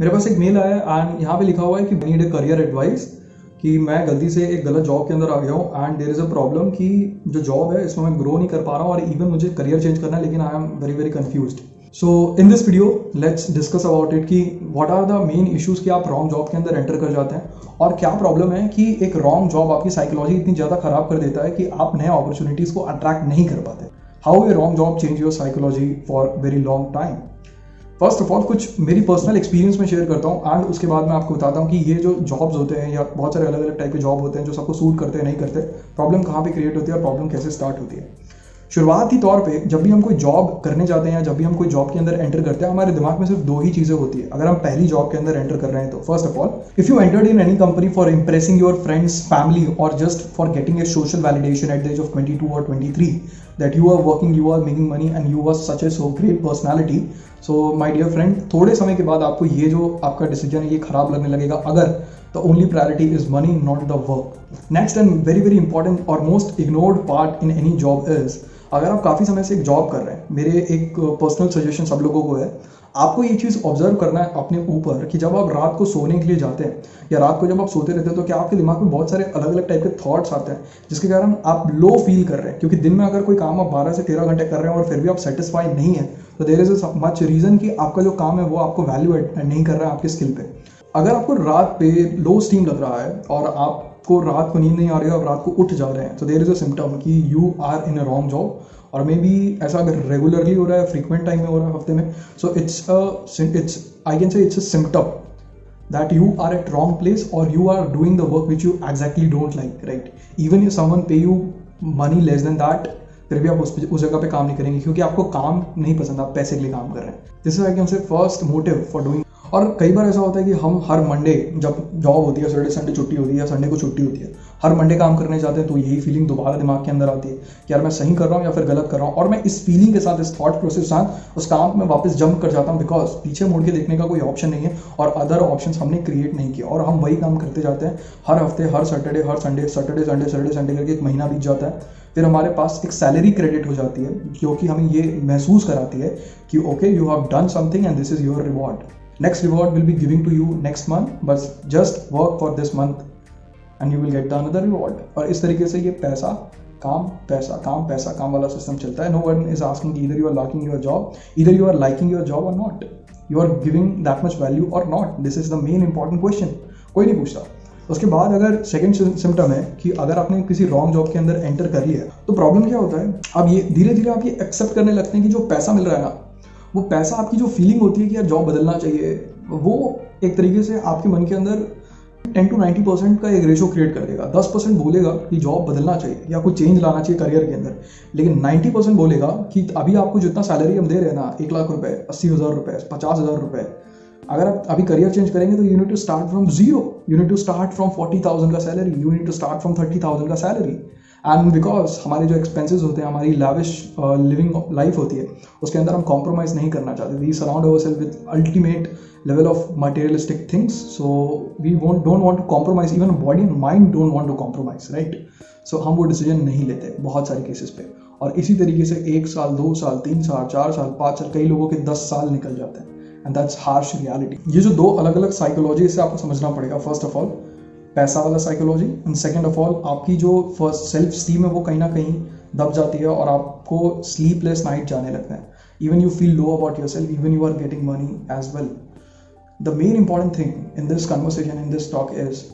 मेरे पास एक मेल आया एंड यहाँ पे लिखा हुआ है कि नीड ए करियर एडवाइस, कि मैं गलती से एक गलत जॉब के अंदर आ गया हूँ and there is a problem कि जो जॉब है इसमें मैं ग्रो नहीं कर पा रहा हूँ और इवन मुझे करियर चेंज करना है, लेकिन I am very very confused. So in this video let's discuss about it कि what are the main issues कि आप रॉन्ग जॉब के अंदर एंटर कर जाते हैं और क्या प्रॉब्लम है कि एक रॉन्ग जॉब आपकी साइकोलॉजी इतनी ज़्यादा खराब कर देता है कि आप नए अपॉर्चुनिटीज़ को अट्रैक्ट नहीं कर पाते। How a wrong job change your psychology for very long time. First of all कुछ मेरी पर्सनल एक्सपीरियंस में शेयर करता हूँ एंड उसके बाद मैं आपको बताता हूँ कि ये जो जॉब्स होते हैं या बहुत सारे अलग अलग टाइप के जॉब होते हैं जो सबको सूट करते हैं नहीं करते, प्रॉब्लम कहाँ पे क्रिएट होती है और प्रॉब्लम कैसे स्टार्ट होती है। शुरुआती तौर पे जब भी हम कोई जॉब करने जाते हैं या जब भी हम कोई जॉब के अंदर एंटर करते हैं, हमारे दिमाग में सिर्फ दो ही चीज़ें होती है। अगर हम पहली जॉब के अंदर एंटर कर रहे हैं तो first of all, if you entered in any company for impressing your friends, family और just for getting a social validation at the age of 22 or 23 that you are working, you are making money and you are such a so great personality, so my dear friend, थोड़े समय के बाद आपको ये जो आपका decision है ये खराब लगने लगेगा अगर the only priority is money, not the work. Next and very very important or most ignored part in any job is, अगर आप काफ़ी समय से एक जॉब कर रहे हैं, मेरे एक पर्सनल सजेशन सब लोगों को है, आपको ये चीज़ ऑब्जर्व करना है अपने ऊपर कि जब आप रात को सोने के लिए जाते हैं या रात को जब आप सोते रहते हैं तो क्या आपके दिमाग में बहुत सारे अलग अलग टाइप के थॉट्स आते हैं जिसके कारण आप लो फील कर रहे हैं। क्योंकि दिन में अगर कोई काम आप 12 से 13 घंटे कर रहे हैं और फिर भी आप सेटिस्फाई नहीं है तो देयर इज मच रीज़न कि आपका जो काम है वो आपको वैल्यू नहीं कर रहा है आपके स्किल पे। अगर आपको रात पे लो स्टीम लग रहा है और आपको रात को नींद नहीं आ रही है, आप रात को उठ जा रहे हैं, तो देयर इज अ सिम्टम कि you are in a wrong job. और मे बी ऐसा अगर रेगुलरली हो रहा है, फ्रीक्वेंट टाइम में हो रहा है हफ्ते में, so it's I can say it's a symptom that you are at wrong place or you are doing the work which you exactly don't like, right? Even if someone pay you money less than that, फिर भी आप उस जगह पे काम नहीं करेंगे क्योंकि आपको काम नहीं पसंद, आप पैसे के लिए काम कर रहे हैं। This is I can say first motive for doing. और कई बार ऐसा होता है कि हम हर मंडे जब जॉब होती है, सैटरडे संडे छुट्टी होती है या संडे को छुट्टी होती है, हर मंडे काम करने जाते हैं तो यही फीलिंग दोबारा दिमाग के अंदर आती है कि यार मैं सही कर रहा हूँ या फिर गलत कर रहा हूँ। और मैं इस फीलिंग के साथ, इस थॉट प्रोसेस के साथ उस काम में वापस जंप कर जाता हूँ बिकॉज पीछे मुड़ के देखने का कोई ऑप्शन नहीं है और अदर ऑप्शन हमने क्रिएट नहीं किया और हम वही काम करते जाते हैं हर हफ्ते, हर सैटरडे, हर Sunday, Saturday Sunday Saturday Sunday करके एक महीना बीत जाता है। फिर हमारे पास एक सैलरी क्रेडिट हो जाती है क्योंकि हमें ये महसूस कराती है कि okay you have done something and this is your reward. Next reward will be giving to you next month, but just work for this month and you will get the another reward. और इस तरीके से ये पैसा काम पैसा काम पैसा काम वाला सिस्टम चलता है। No one is asking either you are liking your job, either you are liking your job or not, you are giving that much value or not. This is the main important question. कोई नहीं पूछता। उसके बाद अगर second symptom है कि अगर आपने किसी रॉन्ग जॉब के अंदर एंटर करी है तो प्रॉब्लम क्या होता है, अब ये धीरे धीरे आप ये एक्सेप्ट करने लगते हैं कि जो पैसा मिल रहा है ना, वो पैसा आपकी जो फीलिंग होती है कि यार जॉब बदलना चाहिए, वो एक तरीके से आपके मन के अंदर 10 to 90% का एक रेशो क्रिएट कर देगा। 10% बोलेगा कि जॉब बदलना चाहिए या कुछ चेंज लाना चाहिए करियर के अंदर, लेकिन 90% बोलेगा कि अभी आपको जितना सैलरी हम दे रहे हैं ना, 1 लाख रुपए, 80,000 रुपए, 50,000 रुपए, अगर आप अभी करियर चेंज करेंगे तो you need to start from zero, you need to start from 40,000 का salary, you need to start from 30,000 का सैलरी। एंड बिकॉज हमारे जो एक्सपेंसेस होते हैं, हमारी लैविश लिविंग लाइफ होती है, उसके अंदर हम कॉम्प्रोमाइज़ नहीं करना चाहते। We surround ourselves with ultimate level of materialistic things, so we don't want to compromise, even body and mind don't want to compromise, right? So हम वो डिसीजन नहीं लेते बहुत सारे केसेस पे। और इसी तरीके से 1 साल, 2 साल, 3 साल, 4 साल, 5 साल, कई लोगों के 10 साल निकल जाते हैं एंड दैट्स हार्श रियलिटी। ये जो दो अलग अलग साइकोलॉजी, इससे आपको समझना पड़ेगा। फर्स्ट ऑफ ऑल पैसा वाला psychology and second of all आपकी जो फर्स्ट सेल्फ स्टीम है वो कहीं ना कहीं दब जाती है और आपको स्लीपलेस नाइट जाने लगते हैं। Even you feel low about yourself, even you are getting money as well. The main important thing in this conversation, in this talk is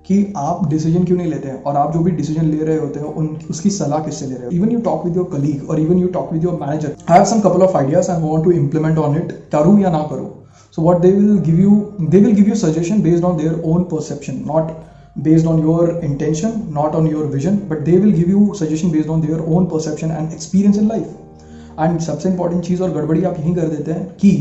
कि आप डिसीजन क्यों नहीं लेते हैं और आप जो भी डिसीजन ले रहे होते हैं उसकी सलाह किससे ले रहे हो। Even you talk with your colleague or even you talk with your manager, I have some couple of ideas I want to implement on it, करूँ या ना करूँ। So what they will give you suggestion based on their own perception, not based on your intention, not on your vision, but they will give you suggestion based on their own perception and experience in life. And सबसे important चीज़ और गड़बड़ी आप यहीं कर देते हैं कि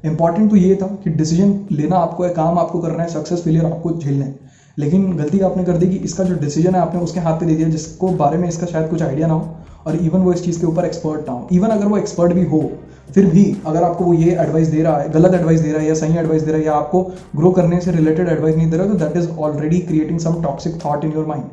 important तो ये था कि डिसीजन लेना आपको है, काम आपको करना है, सक्सेस फेलियर आपको झेलना है, लेकिन गलती आपने कर दी कि इसका जो डिसीजन है आपने उसके हाथ पे दे दिया जिसको बारे में इसका शायद कुछ आइडिया ना हो और इवन वो इस चीज़ के ऊपर एक्सपर्ट ना हो। इवन अगर वो एक्सपर्ट भी हो, फिर भी अगर आपको वो ये एडवाइस दे रहा है, गलत एडवाइस दे रहा है या सही एडवाइस दे रहा है या आपको ग्रो करने से रिलेटेड एडवाइस नहीं दे रहा है, तो that is already creating some toxic thought in your mind.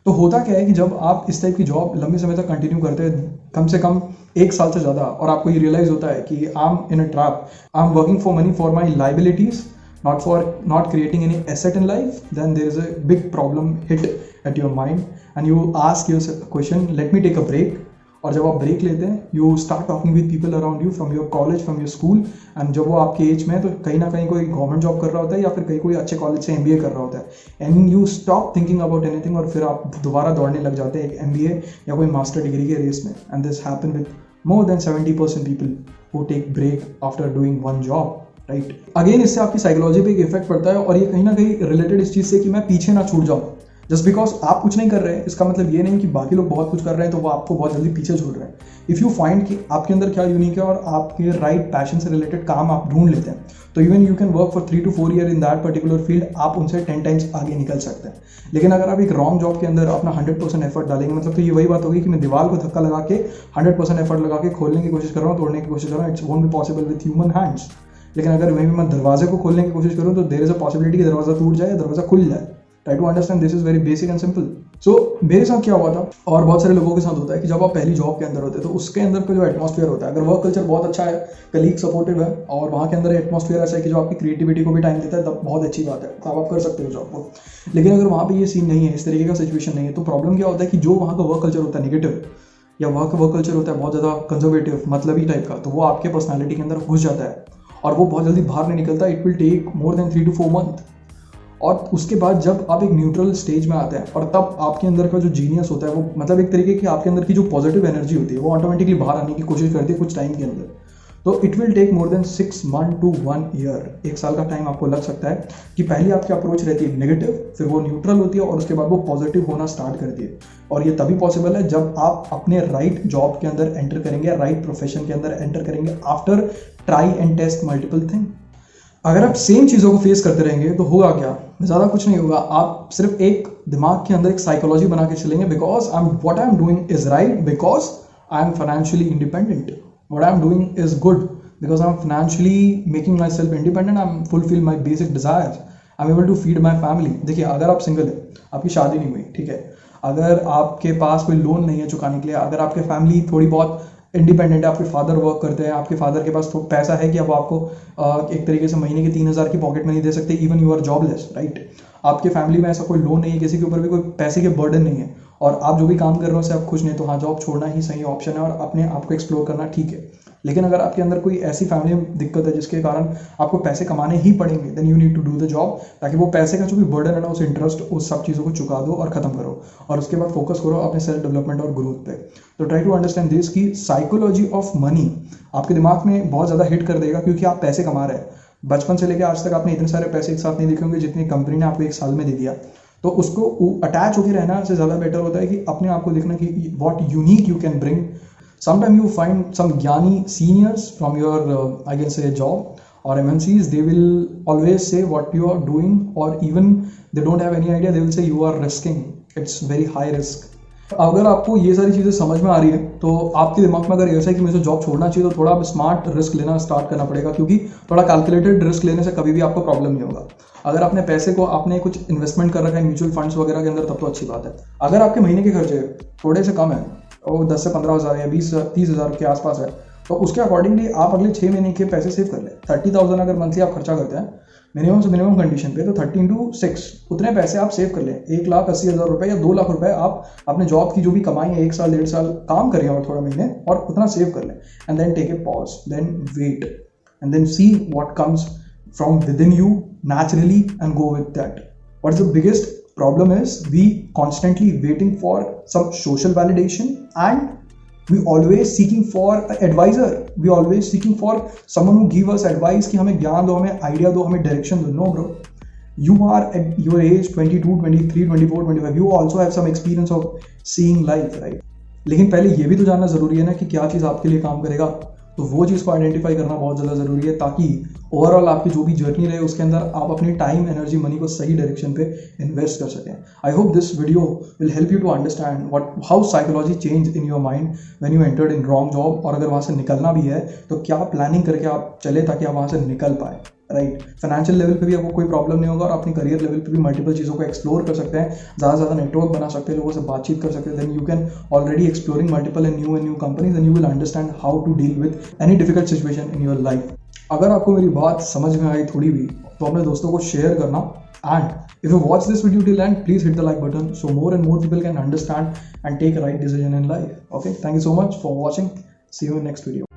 तो होता क्या है कि जब आप इस टाइप की जॉब लंबे समय तक कंटिन्यू करते हैं, कम से कम 1 साल से ज़्यादा, और आपको ये रियलाइज होता है कि I am in a trap, I am working for money for my liabilities not creating any asset in life, then there is a big problem hit at your mind and you ask yourself a question, let me take a break. और जब आप break लेते हैं you start talking with people around you from your college, from your school, and जब वो आपके as में है तो कहीं ना कहीं कोई गवर्नमेंट जॉब कर रहा होता है या फिर कहीं कोई अच्छे कॉलेज से MBA कर रहा होता है, and you stop thinking about anything और फिर आप दोबारा दौड़ने लग जाते हैं एक MBA या कोई मास्टर डिग्री के रेस में. And this happen with more than 70% people who take break after doing one job, right. Again इससे आपकी साइकोलॉजी पे एक इफेक्ट पड़ता है और ये कहीं ना कहीं रिलेटेड इस चीज़ से कि मैं पीछे ना छूट जाऊँ. जस्ट बिकॉज आप कुछ नहीं कर रहे हैं इसका मतलब ये नहीं कि बाकी लोग बहुत कुछ कर रहे हैं तो वो आपको बहुत जल्दी पीछे छोड़ रहे हैं. इफ़ यू फाइंड कि आपके अंदर क्या यूनिक है और आपके राइट पैशन से रिलेटेड काम आप ढूंढ लेते हैं तो even you can work for 3 to 4 years in that particular field, आप उनसे 10 times आगे निकल सकते हैं. लेकिन अगर आप एक रॉन्ग जॉब के अंदर अपना 100% एफर्ट डालेंगे, मतलब तो ये वही बात होगी कि मैं दीवार को धक्का लगा के 100% एफर्ट लगा के खोलने की कोशिश कर रहा हूँ, तोड़ने की कोशिश कर रहा हूँ. It's won't be possible with human hands. लेकिन अगर वहीं मैं दरवाजे को खोलने की कोशिश करूँ तो देयर इज अ पॉसिबिलिटी कि दरवाजा टूट जाए या दरवाजा खुल जाए. Try to understand, this is very basic and simple. So मेरे साथ क्या हुआ था और बहुत सारे लोगों के साथ होता है कि जब आप पहली जॉब के अंदर होते हैं तो उसके अंदर का जो एटमॉस्फेयर होता है, अगर वर्क कल्चर बहुत अच्छा है, कलीग सपोर्टिव है और वहाँ के अंदर एटमॉस्फेयर ऐसा है कि जो आपकी क्रिएटिविटी को भी टाइम देता है, तब बहुत अच्छी बात है, तब आप कर सकते हो जॉब को. लेकिन अगर वहाँ पे ये सीन नहीं है, इस तरीके का सिचुएशन नहीं है, तो प्रॉब्लम क्या होता है कि जो वहाँ का वर्क कल्चर होता है नेगेटिव या वहाँ का वर्क कल्चर होता है बहुत ज़्यादा कंजर्वेटिव मतलबी टाइप का, तो वो आपके पर्सनैलिटी के अंदर घुस जाता है और वो बहुत जल्दी बाहर नहीं निकलता. It will take more than 3 to 4 months. और उसके बाद जब आप एक न्यूट्रल स्टेज में आते हैं और तब आपके अंदर का जो जीनियस होता है वो मतलब एक तरीके की आपके अंदर की जो पॉजिटिव एनर्जी होती है वो ऑटोमेटिकली बाहर आने की कोशिश करती है कुछ टाइम के अंदर. तो it will take more than 6 months to 1 year, 1 साल का टाइम आपको लग सकता है कि पहली आपकी अप्रोच रहती है नेगेटिव, फिर वो न्यूट्रल होती है और उसके बाद वो पॉजिटिव होना स्टार्ट करती है. और ये तभी पॉसिबल है जब आप अपने राइट जॉब के अंदर एंटर करेंगे, राइट प्रोफेशन के अंदर एंटर करेंगे after try and test multiple thing. अगर आप सेम चीज़ों को फेस करते रहेंगे तो होगा क्या, ज़्यादा कुछ नहीं होगा. आप सिर्फ एक दिमाग के अंदर एक साइकोलॉजी बना के चलेंगे, because what I am doing is right, because I am financially independent. What I am doing is good because I am financially making myself independent. I am fulfil my basic desire. I am able to feed my family. देखिए, अगर आप single है, आपकी शादी नहीं हुई, ठीक है, अगर आपके पास कोई लोन नहीं है चुकाने के लिए, अगर आपके फैमिली थोड़ी बहुत इंडिपेंडेंट है, आपके फादर वर्क करते हैं, आपके फादर के पास तो पैसा है कि अब आपको एक तरीके से महीने के 3,000 की पॉकेट मनी दे सकते, even you are jobless, right. आपके फैमिली में ऐसा कोई लोन नहीं है, किसी के ऊपर भी कोई पैसे के बर्डन नहीं है और आप जो भी काम कर रहे हो उससे आप खुश नहीं, तो हाँ, जॉब छोड़ना ही सही ऑप्शन है और अपने आप को एक्सप्लोर करना ठीक है. लेकिन अगर आपके अंदर कोई ऐसी फैमिली में दिक्कत है जिसके कारण आपको पैसे कमाने ही पड़ेंगे, then you need to do the job, ताकि वो पैसे का जो भी बर्डन है ना, उस इंटरेस्ट, उस सब चीज़ों को चुका दो और ख़त्म करो और उसके बाद फोकस करो अपने सेल्फ डेवलपमेंट और ग्रोथ पे. तो ट्राई टू अंडरस्टैंड दिस कि साइकोलॉजी ऑफ मनी आपके दिमाग में बहुत ज़्यादा हिट कर देगा, क्योंकि आप पैसे कमा रहे हैं. बचपन से लेकर आज तक आपने इतने सारे पैसे एक साथ नहीं देखे होंगे जितनी कंपनी ने आपको 1 साल में दे दिया. तो उसको अटैच होकर रहना से ज़्यादा बेटर होता है कि अपने आप को देखना कि what unique you can bring. Sometimes you find some ज्ञानी seniors from your I can say job or MNCs, they will always say what you are doing, or even they don't have any idea, they will say you are risking, it's very high risk. अगर आपको ये सारी चीज़ें समझ में आ रही है तो आपके दिमाग में अगर ऐसा है कि मुझे जॉब छोड़ना चाहिए, तो थोड़ा आप स्मार्ट रिस्क लेना स्टार्ट करना पड़ेगा, क्योंकि थोड़ा कैलकुलेटेड रिस्क लेने से कभी भी आपको प्रॉब्लम नहीं होगा. अगर आपने पैसे को आपने कुछ इन्वेस्टमेंट कर रखा है म्यूचुअल फंड्स वगैरह के अंदर, तब तो अच्छी बात है. अगर आपके महीने के खर्चे थोड़े से कम है, और 10 से 15 हज़ार या 20-30 हज़ार के आसपास है, तो उसके अकॉर्डिंगली आप अगले 6 महीने के पैसे सेव कर लें. 30,000 अगर मंथली आप खर्चा करते हैं मिनिमम से मिनिमम कंडीशन पे, तो 30 into 6 उतने पैसे आप सेव कर लें. 1,80,000 रुपये या 2 लाख रुपए आप अपने जॉब की जो भी कमाई है 1 साल 1.5 साल काम करें और थोड़ा महीने, और उतना सेव कर लें. And then take a pause, then wait and then see what comes from within you naturally and go with that. What's the biggest problem is we constantly waiting for some social validation, and we always seeking for an advisor, we always seeking for someone who give us advice कि हमें ज्ञान दो, हमें idea दो, हमें direction दो. No bro, you are at your age 22, 23, 24, 25, you also have some experience of seeing life, right? लेकिन पहले ये भी तो जानना जरूरी है ना कि क्या चीज़ आपके लिए काम करेगा. तो वो चीज़ को आइडेंटिफाई करना बहुत ज़्यादा ज़रूरी है, ताकि ओवरऑल आपकी जो भी जर्नी रहे उसके अंदर आप अपनी टाइम, एनर्जी, मनी को सही डायरेक्शन पे इन्वेस्ट कर सकें. I hope this video will help you to understand how psychology change in your mind when you entered in wrong job, और अगर वहाँ से निकलना भी है तो क्या प्लानिंग करके आप चले ताकि आप वहाँ से निकल पाए, राइट. फाइनेंशियल लेवल पे भी आपको कोई प्रॉब्लम नहीं होगा और अपनी करियर लेवल पे भी मल्टीपल चीज़ों को एक्सप्लोर कर सकते हैं, ज़्यादा से ज़्यादा नेटवर्क बना सकते हैं, लोगों से बातचीत कर सकते हैं. Then you can already exploring multiple and new companies, and you will understand how to deal with any difficult situation in your life. अगर आपको मेरी बात समझ में आई थोड़ी भी, तो अपने दोस्तों को शेयर करना। And if you watch this video till end, please hit the like button so more and more people can understand and take a right decision in life. Okay, thank you so much for watching. See you in next video.